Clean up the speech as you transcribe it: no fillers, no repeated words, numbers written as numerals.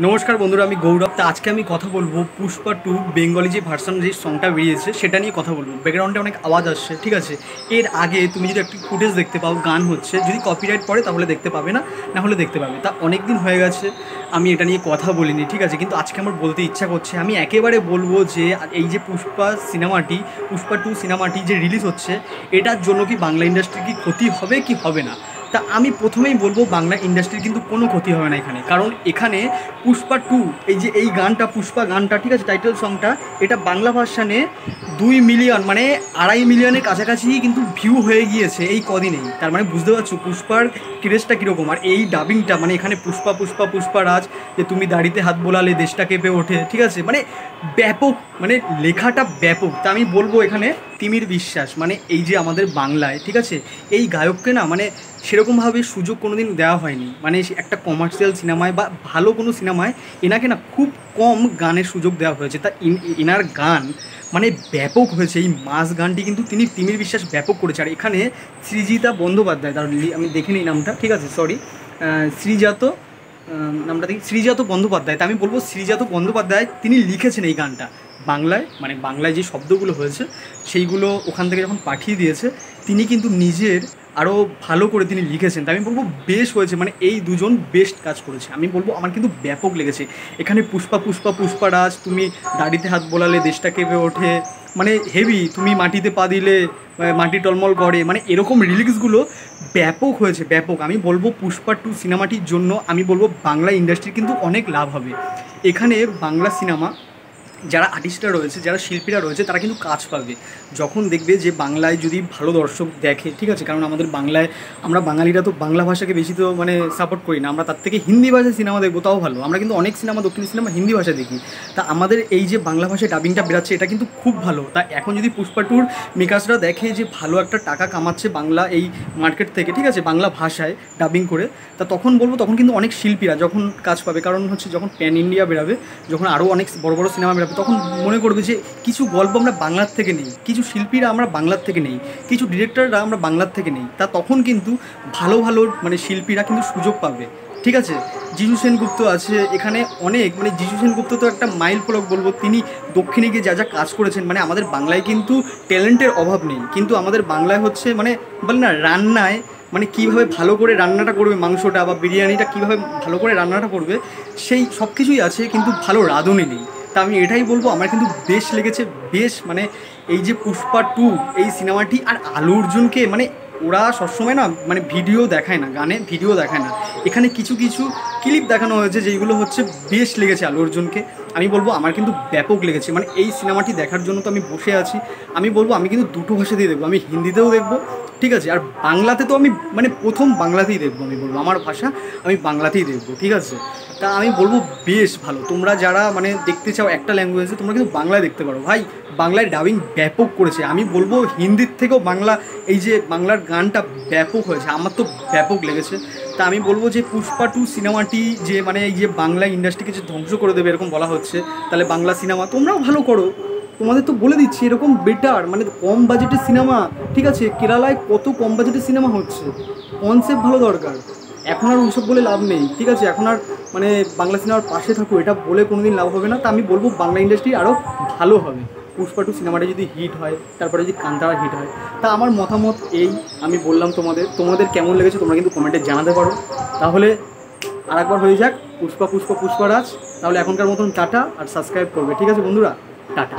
নমস্কার বন্ধুরা, আমি গৌরব। তা আজকে আমি কথা বলবো পুষ্পা 2 বেঙ্গলি যে ভার্সন, যে সংটা বেরিয়েছে সেটা নিয়ে কথা বলবো। ব্যাকগ্রাউন্ডে অনেক আওয়াজ আসছে, ঠিক আছে। এর আগে তুমি যদি একটি ফুটেজ দেখতে পাও, গান হচ্ছে, যদি কপিরাইট পড়ে তাহলে দেখতে পাবে না, না হলে দেখতে পাবে। তা অনেক দিন হয়ে গেছে আমি এটা নিয়ে কথা বলিনি, ঠিক আছে, কিন্তু আজকে আমার বলতে ইচ্ছা করছে। আমি একেবারে বলবো যে এই যে পুষ্পা 2 সিনেমাটি যে রিলিজ হচ্ছে, এটার জন্য কি বাংলা ইন্ডাস্ট্রির কি ক্ষতি হবে কি হবে না। তা আমি প্রথমেই বলবো বাংলা ইন্ডাস্ট্রির কিন্তু কোনো ক্ষতি হবে না এখানে, কারণ এখানে পুষ্পা 2 এই যে এই গানটা, পুষ্পা গানটা, ঠিক আছে, টাইটেল সংটা, এটা বাংলা ভার্সানে 2 মিলিয়ন মানে 2.5 মিলিয়নের কাছাকাছি কিন্তু ভিউ হয়ে গিয়েছে এই কদিনেই। তার মানে বুঝতে পারছো পুষ্পার ক্রেজটা কীরকম। আর এই ডাবিংটা মানে এখানে পুষ্পা পুষ্পা পুষ্পা রাজ, যে তুমি দাড়িতে হাত বোলালে দেশটা কেঁপে ওঠে, ঠিক আছে, মানে ব্যাপক, মানে লেখাটা ব্যাপক। তা আমি বলবো এখানে তিমির বিশ্বাস, মানে এই যে আমাদের বাংলায়, ঠিক আছে, এই গায়ককে না মানে সেরকমভাবে সুযোগ কোনো দিন দেওয়া হয়নি। মানে একটা কমার্শিয়াল সিনেমায় বা ভালো কোনো সিনেমায় এনাকে না খুব কম গানের সুযোগ দেওয়া হয়েছে। তা এনার গান মানে ব্যাপক হয়েছে। এই মাস গানটি কিন্তু তিমির বিশ্বাস ব্যাপক করেছে। আর এখানে সৃজিতা বন্দ্যোপাধ্যায়, তার আমি দেখে নিই নামটা, ঠিক আছে, সরি, শ্রীজাত, নামটা দেখি, শ্রীজাত বন্দ্যোপাধ্যায়। তা আমি বলবো শ্রীজাত বন্দ্যোপাধ্যায় তিনি লিখেছেন এই গানটা বাংলায়, মানে বাংলায় যে শব্দগুলো হয়েছে সেইগুলো ওখান থেকে যখন পাঠিয়ে দিয়েছে, তিনি কিন্তু নিজের আরও ভালো করে তিনি লিখেছেন। তা আমি বলবো বেশ হয়েছে, মানে এই দুজন বেস্ট কাজ করেছে। আমি বলবো আমার কিন্তু ব্যাপক লেগেছে। এখানে পুষ্পা পুষ্পা পুষ্পা রাজ, তুমি দাড়িতে হাত বোলালে দেশটা কেঁপে ওঠে, মানে হেভি, তুমি মাটিতে পা দিলে মাটি টলমল করে, মানে এরকম রিলিক্সগুলো ব্যাপক হয়েছে, ব্যাপক। আমি বলবো পুষ্পা 2 সিনেমাটির জন্য আমি বলবো বাংলা ইন্ডাস্ট্রির কিন্তু অনেক লাভ হবে। এখানে বাংলা সিনেমা যারা আর্টিস্টরা রয়েছে, যারা শিল্পীরা রয়েছে, তারা কিন্তু কাজ পাবে যখন দেখবে যে বাংলায় যদি ভালো দর্শক দেখে, ঠিক আছে। কারণ আমাদের বাংলায়, আমরা বাঙালিরা তো বাংলা ভাষাকে বেশি তো মানে সাপোর্ট করি না, আমরা তার থেকে হিন্দি ভাষায় সিনেমা দেখবো তাও ভালো। আমরা কিন্তু অনেক সিনেমা, দক্ষিণ সিনেমা হিন্দি ভাষায় দেখি। তা আমাদের এই যে বাংলা ভাষায় ডাবিংটা বেরাচ্ছে, এটা কিন্তু খুব ভালো। তা এখন যদি পুষ্পা 2 মেকার্সরা দেখে যে ভালো একটা টাকা কামাচ্ছে বাংলা এই মার্কেট থেকে, ঠিক আছে, বাংলা ভাষায় ডাবিং করে, তা তখন বলবো তখন কিন্তু অনেক শিল্পীরা যখন কাজ পাবে। কারণ হচ্ছে যখন প্যান ইন্ডিয়া বেরাবে, যখন আরও অনেক বড় বড় সিনেমা বেরাবে, তখন মনে করবে যে কিছু গল্প আমরা বাংলার থেকে নেই, কিছু শিল্পীরা আমরা বাংলার থেকে নেই, কিছু ডিরেক্টররা আমরা বাংলার থেকে নেই। তা তখন কিন্তু ভালো ভালো মানে শিল্পীরা কিন্তু সুযোগ পাবে, ঠিক আছে। যিশু সেনগুপ্ত আছে এখানে অনেক, মানে যিশু সেনগুপ্ত তো একটা মাইল ফলক বলবো। তিনি দক্ষিণে গিয়ে যা যা কাজ করেছেন, মানে আমাদের বাংলায় কিন্তু ট্যালেন্টের অভাব নেই, কিন্তু আমাদের বাংলায় হচ্ছে মানে বলে না রান্নায়, মানে কীভাবে ভালো করে রান্নাটা করবে, মাংসটা বা বিরিয়ানিটা কীভাবে ভালো করে রান্নাটা করবে, সেই সব কিছুই আছে, কিন্তু ভালো রাঁধুনি নেই। তা আমি এটাই বলবো আমার কিন্তু বেশ লেগেছে, বেশ, মানে এই যে পুষ্পা 2 এই সিনেমাটি। আর আলু অর্জুনকে মানে ওরা সবসময় না মানে ভিডিও দেখায় না, গানে ভিডিও দেখায় না, এখানে কিছু কিছু ক্লিপ দেখানো হয়েছে যেইগুলো হচ্ছে বেশ লেগেছে আলু অর্জুনকে। আমি বলবো আমার কিন্তু ব্যাপক লেগেছে, মানে এই সিনেমাটি দেখার জন্য তো আমি বসে আছি। আমি বলবো আমি কিন্তু দুটো ভাষাতেই দেখবো, আমি হিন্দিতেও দেখবো, ঠিক আছে, আর বাংলাতে তো আমি মানে প্রথম বাংলাতেই দেখবো। আমি বলবো আমার ভাষা আমি বাংলাতেই দেখবো, ঠিক আছে। তা আমি বলবো বেশ ভালো। তোমরা যারা মানে দেখতে চাও একটা ল্যাঙ্গুয়েজে, তোমরা কিন্তু বাংলায় দেখতে পারো ভাই, বাংলায় ডাবিং ব্যাপক করেছে। আমি বলবো হিন্দির থেকেও বাংলা, এই যে বাংলার গানটা ব্যাপক হয়েছে, আমার তো ব্যাপক লেগেছে। তা আমি বলবো যে পুষ্পা 2 সিনেমাটি যে মানে এই যে বাংলা ইন্ডাস্ট্রিকে যে ধ্বংস করে দেবে এরকম বলা হচ্ছে, তাহলে বাংলা সিনেমা তোমরাও ভালো করো। তোমাদের তো বলে দিচ্ছি এরকম বেটার, মানে কম বাজেটের সিনেমা, ঠিক আছে, কেরালায় কত কম বাজেটের সিনেমা হচ্ছে, কনসেপ্ট ভালো দরকার। এখন আর ওইসব বলে লাভ নেই, ঠিক আছে, এখন আর মানে বাংলা সিনেমার পাশে থাকো এটা বলে কোনো দিন লাভ হবে না। তা আমি বলবো বাংলা ইন্ডাস্ট্রি আরও ভালো হবে পুষ্পা 2 সিনেমাটা যদি হিট হয়, তারপরে যদি কান্তারা হিট হয়। তা আমার মতামত এই আমি বললাম তোমাদের কেমন লেগেছে তোমরা কিন্তু কমেন্টে জানাতে পারো। তাহলে আরেকবার হয়ে যাক পুষ্পা পুষ্পা পুষ্পা রাজ। তাহলে এখনকার মতন টাটা, আর সাবস্ক্রাইব করবে, ঠিক আছে বন্ধুরা, টাটা।